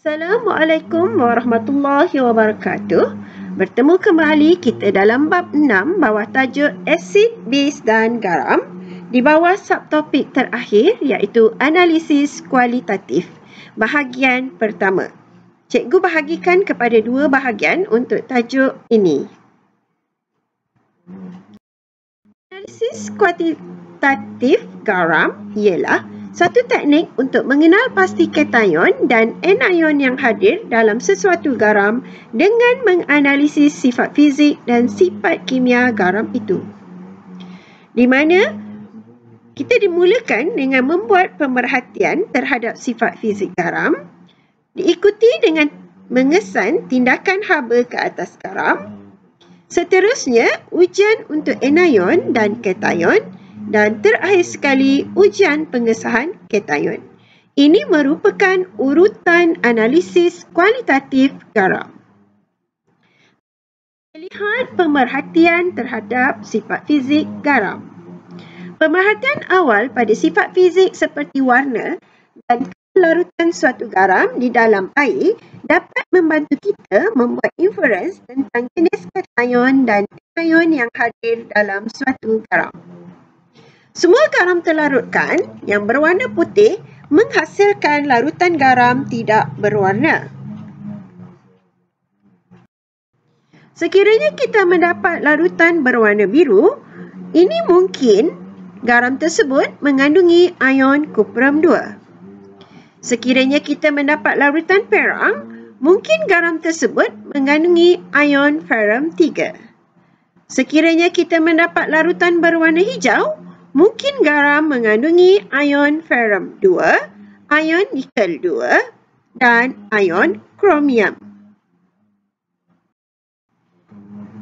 Assalamualaikum warahmatullahi wabarakatuh. Bertemu kembali kita dalam bab 6 bawah tajuk asid, base dan garam di bawah subtopik terakhir iaitu analisis kualitatif. Bahagian pertama. Cikgu bahagikan kepada dua bahagian untuk tajuk ini. Analisis kualitatif garam ialah satu teknik untuk mengenal pasti kation dan anion yang hadir dalam sesuatu garam dengan menganalisis sifat fizik dan sifat kimia garam itu. Di mana kita dimulakan dengan membuat pemerhatian terhadap sifat fizik garam, diikuti dengan mengesan tindakan haba ke atas garam, seterusnya ujian untuk anion dan kation, dan terakhir sekali ujian pengesahan kation. Ini merupakan urutan analisis kualitatif garam. Lihat pemerhatian terhadap sifat fizik garam. Pemerhatian awal pada sifat fizik seperti warna dan larutan suatu garam di dalam air dapat membantu kita membuat inference tentang jenis kation dan anion yang hadir dalam suatu garam. Semua garam terlarutkan yang berwarna putih menghasilkan larutan garam tidak berwarna. Sekiranya kita mendapat larutan berwarna biru, ini mungkin garam tersebut mengandungi ion kuprum 2. Sekiranya kita mendapat larutan perang, mungkin garam tersebut mengandungi ion ferrum 3. Sekiranya kita mendapat larutan berwarna hijau, mungkin garam mengandungi ion ferrum 2, ion nikel 2 dan ion kromium.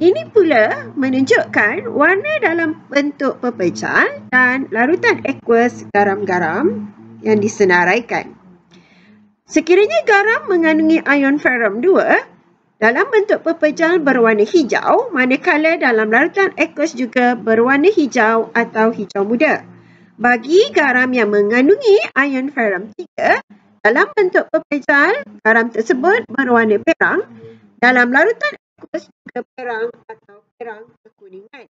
Ini pula menunjukkan warna dalam bentuk pepejal dan larutan aqueous garam-garam yang disenaraikan. Sekiranya garam mengandungi ion ferrum 2 dalam bentuk pepejal berwarna hijau, manakala dalam larutan aqueous juga berwarna hijau atau hijau muda. Bagi garam yang mengandungi ion ferrum 3 dalam bentuk pepejal, garam tersebut berwarna perang. Dalam larutan aqueous juga perang atau perang kekuningan.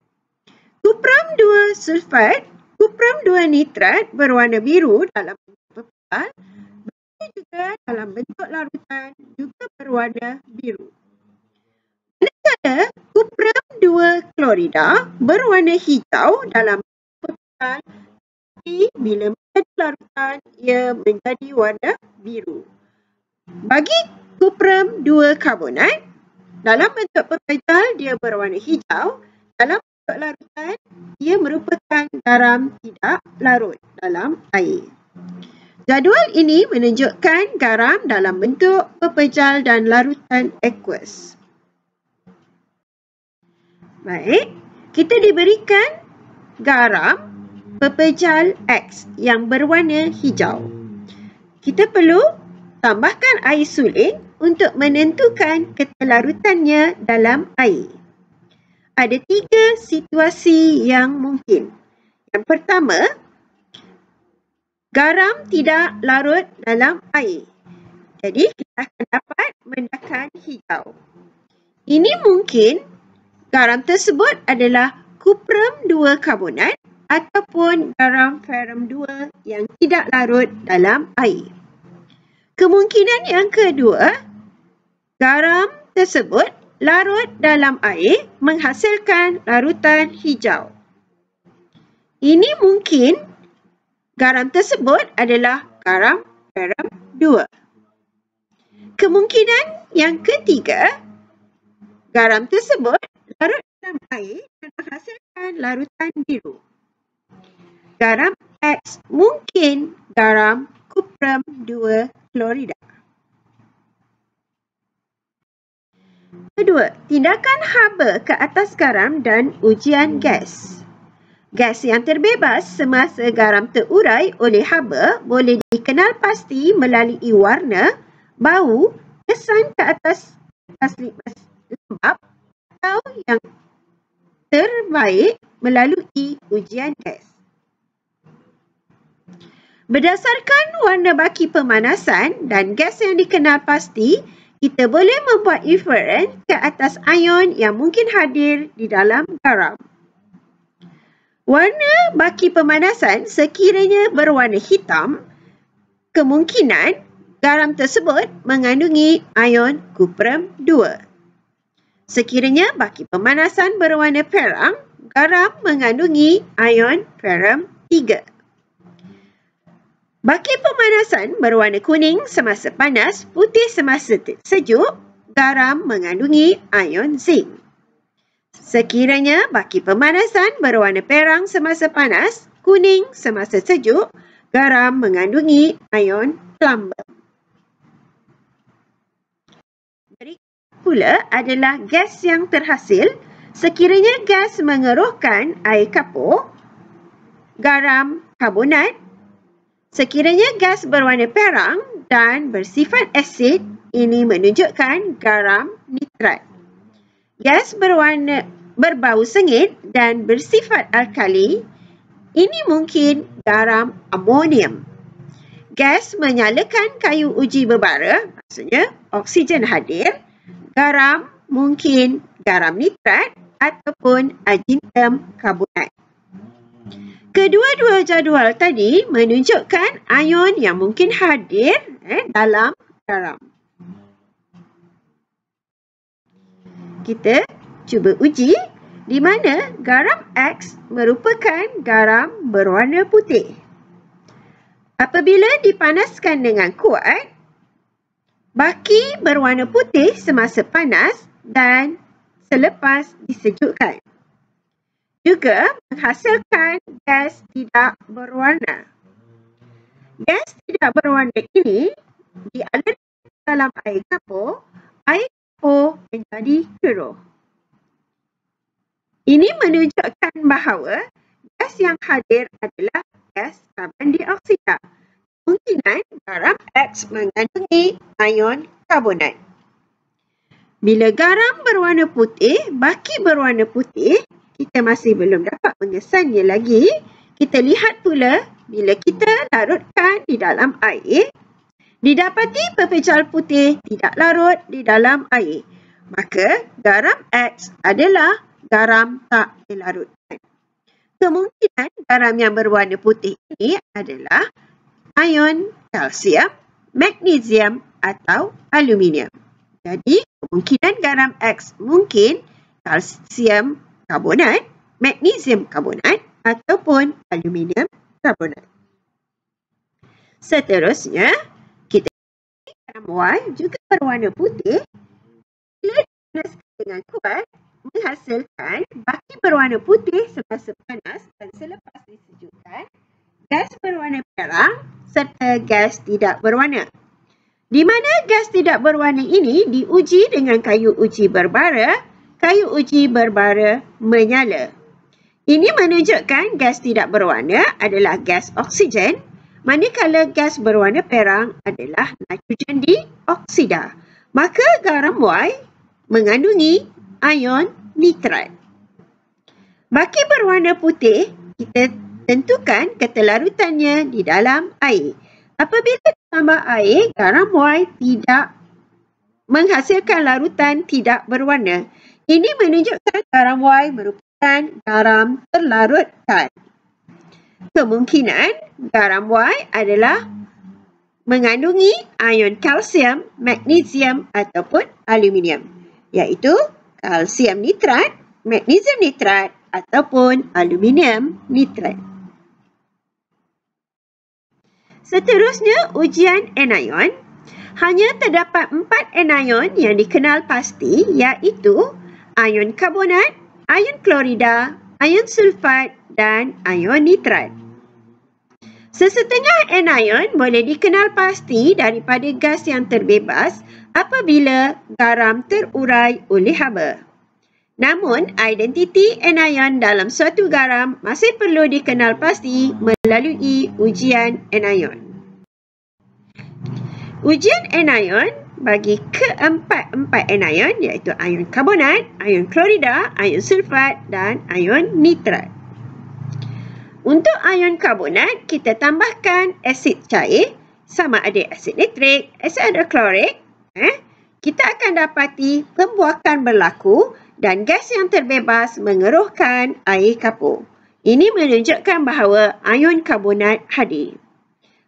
Kuprum 2 sulfat, kuprum 2 nitrat berwarna biru dalam bentuk pepejal, juga dalam bentuk larutan juga berwarna biru. Manakala kuprum 2 klorida berwarna hijau dalam bentuk pepejal, tapi bila menjadi larutan ia menjadi warna biru. Bagi kuprum 2 karbonat dalam bentuk pepejal dia berwarna hijau, dalam bentuk larutan ia merupakan garam tidak larut dalam air. Jadual ini menunjukkan garam dalam bentuk pepejal dan larutan aqueous. Baik, kita diberikan garam pepejal X yang berwarna hijau. Kita perlu tambahkan air suling untuk menentukan ketelarutannya dalam air. Ada 3 situasi yang mungkin. Yang pertama, garam tidak larut dalam air. Jadi, kita akan dapat mendakan hijau. Ini mungkin garam tersebut adalah kuprum 2 karbonat ataupun garam ferrum 2 yang tidak larut dalam air. Kemungkinan yang kedua, garam tersebut larut dalam air menghasilkan larutan hijau. Ini mungkin garam tersebut adalah garam ferrum 2. Kemungkinan yang ketiga, garam tersebut larut dalam air dan menghasilkan larutan biru. Garam X mungkin garam kuprum 2 klorida. Kedua, tindakan haba ke atas garam dan ujian gas. Gas yang terbebas semasa garam terurai oleh haba boleh dikenal pasti melalui warna, bau, kesan ke atas litmas lembap atau yang terbaik melalui ujian gas. Berdasarkan warna baki pemanasan dan gas yang dikenal pasti, kita boleh membuat inference ke atas ion yang mungkin hadir di dalam garam. Warna baki pemanasan sekiranya berwarna hitam, kemungkinan garam tersebut mengandungi ion kuprum 2. Sekiranya baki pemanasan berwarna perang, garam mengandungi ion ferrum 3. Baki pemanasan berwarna kuning semasa panas, putih semasa sejuk, garam mengandungi ion zinc. Sekiranya baki pemanasan berwarna perang semasa panas, kuning semasa sejuk, garam mengandungi ion plumber. Berikut pula adalah gas yang terhasil sekiranya gas mengeruhkan air kapur, garam karbonat. Sekiranya gas berwarna perang dan bersifat asid, ini menunjukkan garam nitrat. Gas berbau sengit dan bersifat alkali, ini mungkin garam amonium. Gas menyalakan kayu uji berbara, maksudnya oksigen hadir, garam mungkin garam nitrat ataupun argentium karbonat. Kedua-dua jadual tadi menunjukkan ion yang mungkin hadir dalam garam. Kita cuba uji di mana garam X merupakan garam berwarna putih. Apabila dipanaskan dengan kuat, baki berwarna putih semasa panas dan selepas disejukkan. Juga menghasilkan gas tidak berwarna. Gas tidak berwarna ini dialirkan dalam air kapur menjadi keruh. Ini menunjukkan bahawa gas yang hadir adalah gas karbon dioksida. Kemungkinan garam X mengandungi ion karbonat. Bila garam berwarna putih, baki berwarna putih, kita masih belum dapat mengesannya lagi. Kita lihat pula bila kita larutkan di dalam air, didapati pepejal putih tidak larut di dalam air. Maka garam X adalah garam tak dilarutkan. Kemungkinan garam yang berwarna putih ini adalah ion kalsium, magnesium atau aluminium. Jadi kemungkinan garam X mungkin kalsium karbonat, magnesium karbonat ataupun aluminium karbonat. Seterusnya, kita garam Y juga berwarna putih. Bila dipanaskan dengan kuat, menghasilkan baki berwarna putih semasa panas dan selepas disejukkan, gas berwarna perang serta gas tidak berwarna. Di mana gas tidak berwarna ini diuji dengan kayu uji berbara, kayu uji berbara menyala. Ini menunjukkan gas tidak berwarna adalah gas oksigen, manakala gas berwarna perang adalah nitrogen dioksida. Maka garam Y mengandungi ion nitrat. Baki berwarna putih, kita tentukan ketelarutannya di dalam air. Apabila ditambah air, garam Y tidak menghasilkan larutan tidak berwarna. Ini menunjukkan garam Y merupakan garam terlarutkan. Kemungkinan garam Y adalah mengandungi ion kalsium, magnesium ataupun aluminium, iaitu kalsium nitrat, magnesium nitrat ataupun aluminium nitrat. Seterusnya, ujian anion. Hanya terdapat 4 anion yang dikenal pasti, iaitu ion karbonat, ion klorida, ion sulfat dan ion nitrat. Sesetengah anion boleh dikenal pasti daripada gas yang terbebas apabila garam terurai oleh haba. Namun, identiti anion dalam suatu garam masih perlu dikenal pasti melalui ujian anion. Ujian anion bagi keempat-empat anion iaitu ion karbonat, ion klorida, ion sulfat dan ion nitrat. Untuk ion karbonat, kita tambahkan asid cair sama ada asid nitrik, asid hidroklorik. Kita akan dapati pembuakan berlaku dan gas yang terbebas mengeruhkan air kapur. Ini menunjukkan bahawa ion karbonat hadir.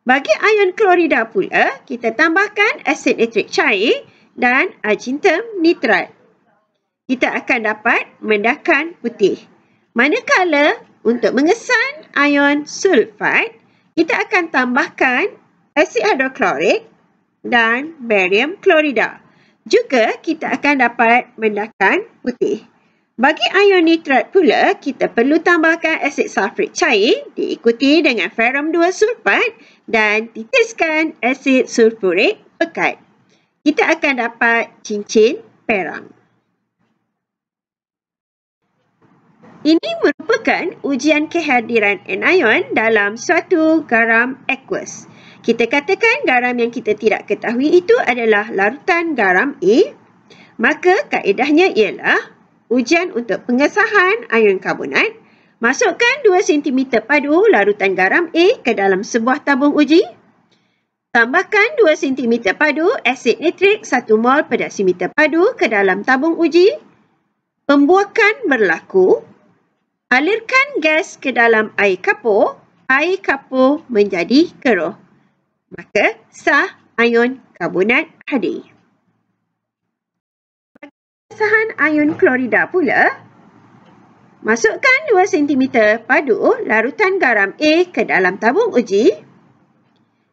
Bagi ion klorida pula, kita tambahkan asid nitrik cair dan argentum nitrat. Kita akan dapat mendakan putih. Manakala untuk mengesan ion sulfat, kita akan tambahkan asid hidroklorik dan barium klorida. Juga kita akan dapat mendakan putih. Bagi ion nitrat pula, kita perlu tambahkan asid sulfurik cair diikuti dengan ferum 2 sulfat dan titiskan asid sulfurik pekat. Kita akan dapat cincin perang. Ini merupakan ujian kehadiran anion dalam suatu garam aqueous. Kita katakan garam yang kita tidak ketahui itu adalah larutan garam A. Maka kaedahnya ialah ujian untuk pengesahan ion karbonat. Masukkan 2 cm padu larutan garam A ke dalam sebuah tabung uji. Tambahkan 2 cm padu asid nitrik 1 mol per desimeter padu ke dalam tabung uji. Pembuakan berlaku. Alirkan gas ke dalam air kapur menjadi keruh. Maka sah ion karbonat hadir. Bagi pengesahan ion klorida pula, masukkan 2 cm padu larutan garam A ke dalam tabung uji.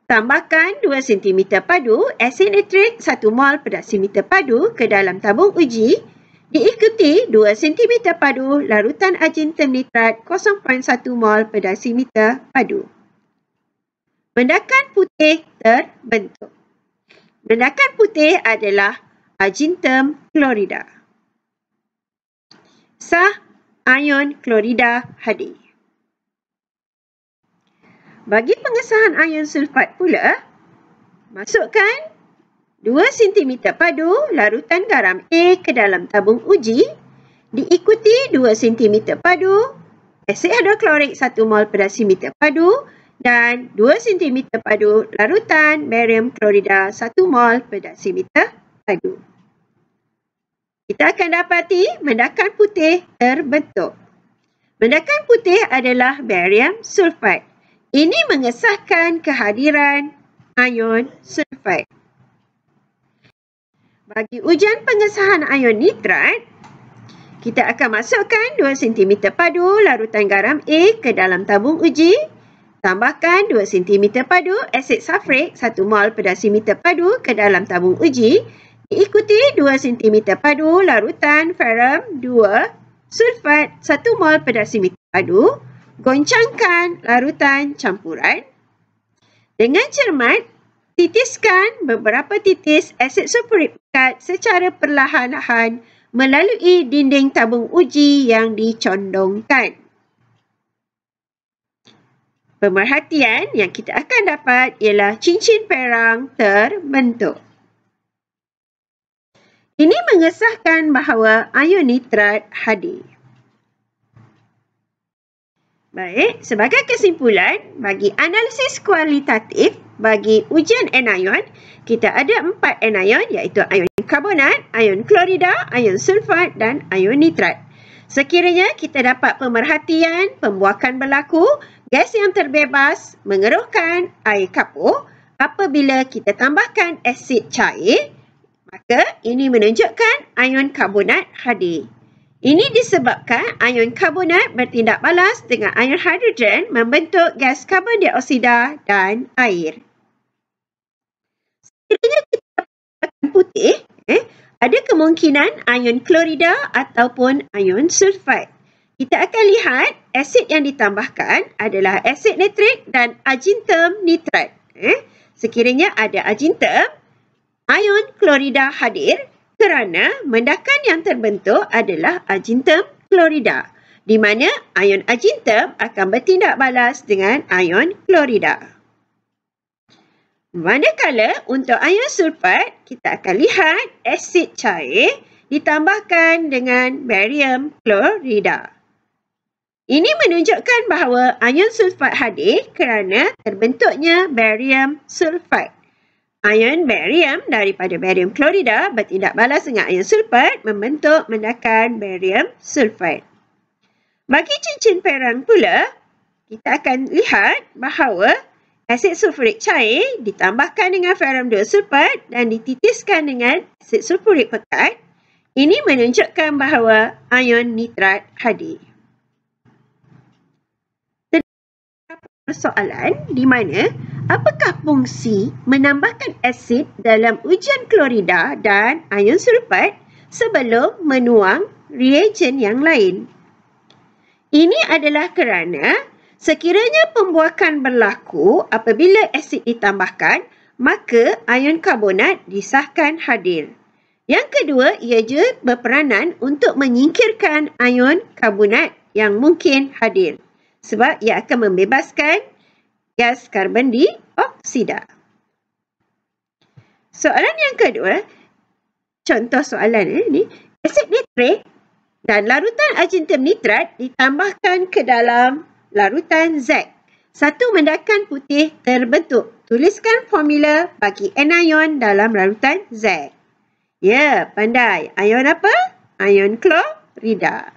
Tambahkan 2 cm padu asid nitrik 1 mol per desimeter padu ke dalam tabung uji. Diikuti 2 cm padu larutan argentum nitrat 0.1 mol per desimeter padu. Mendakan putih terbentuk. Mendakan putih adalah argentum klorida. Sah ion klorida hadir. Bagi pengesahan ion sulfat pula, masukkan 2 cm padu larutan garam A ke dalam tabung uji, diikuti 2 cm padu asid hidroklorik 1 mol per desimeter padu dan 2 cm padu larutan barium klorida 1 mol per desimeter padu. Kita akan dapati mendakan putih terbentuk. Mendakan putih adalah barium sulfat. Ini mengesahkan kehadiran ion sulfat. Bagi ujian pengesahan ion nitrat, kita akan masukkan 2 cm padu larutan garam A ke dalam tabung uji. Tambahkan 2 cm padu asid sulfurik 1 mol per desimeter padu ke dalam tabung uji. Diikuti 2 cm padu larutan ferum 2 sulfat 1 mol per desimeter padu. Goncangkan larutan campuran. Dengan cermat, titiskan beberapa titis asid sulfurik pekat secara perlahan-lahan melalui dinding tabung uji yang dicondongkan. Pemerhatian yang kita akan dapat ialah cincin perang terbentuk. Ini mengesahkan bahawa ion nitrat hadir. Baik, sebagai kesimpulan, bagi analisis kualitatif bagi ujian anion, kita ada 4 anion iaitu ion karbonat, ion klorida, ion sulfat dan ion nitrat. Sekiranya kita dapat pemerhatian pembuakan berlaku, gas yang terbebas mengeruhkan air kapur apabila kita tambahkan asid cair, maka ini menunjukkan ion karbonat hadir. Ini disebabkan ion karbonat bertindak balas dengan ion hidrogen membentuk gas karbon dioksida dan air. Sekiranya kita dapatkan putih, ada kemungkinan ion klorida ataupun ion sulfat. Kita akan lihat asid yang ditambahkan adalah asid nitrik dan argentum nitrat. Sekiranya ada argentum, ion klorida hadir. Kerana mendakan yang terbentuk adalah argentum klorida, di mana ion argentum akan bertindak balas dengan ion klorida. Manakala untuk ion sulfat, kita akan lihat asid cair ditambahkan dengan barium klorida. Ini menunjukkan bahawa ion sulfat hadir kerana terbentuknya barium sulfat. Ion barium daripada barium klorida bertindak balas dengan ion sulfat membentuk mendakan barium sulfat. Bagi cincin perak pula, kita akan lihat bahawa asid sulfurik cair ditambahkan dengan ferrum 2 sulfat dan dititiskan dengan asid sulfurik pekat. Ini menunjukkan bahawa ion nitrat hadir. Persoalan di mana apakah fungsi menambahkan asid dalam ujian klorida dan ion sulfat sebelum menuang reagen yang lain? Ini adalah kerana sekiranya pembuakan berlaku apabila asid ditambahkan, maka ion karbonat disahkan hadir. Yang kedua, ia juga berperanan untuk menyingkirkan ion karbonat yang mungkin hadir sebab ia akan membebaskan gas karbon dioksida. Soalan yang kedua, contoh soalan ini, asid nitrik dan larutan argentum nitrat ditambahkan ke dalam larutan Z. Satu mendakan putih terbentuk. Tuliskan formula bagi anion dalam larutan Z. Ya, pandai. Ion apa? Ion klorida.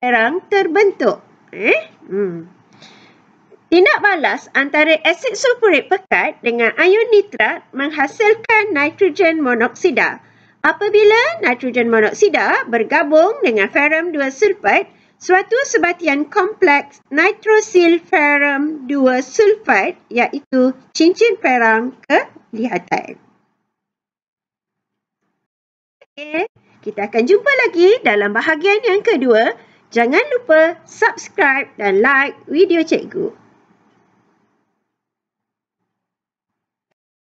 Perak terbentuk. Tindak balas antara asid sulfurik pekat dengan ion nitrat menghasilkan nitrogen monoksida. Apabila nitrogen monoksida bergabung dengan ferrum 2 sulfat, suatu sebatian kompleks nitrosil ferrum 2 sulfat iaitu cincin perak kelihatan. Okay. Kita akan jumpa lagi dalam bahagian yang kedua. Jangan lupa subscribe dan like video cikgu.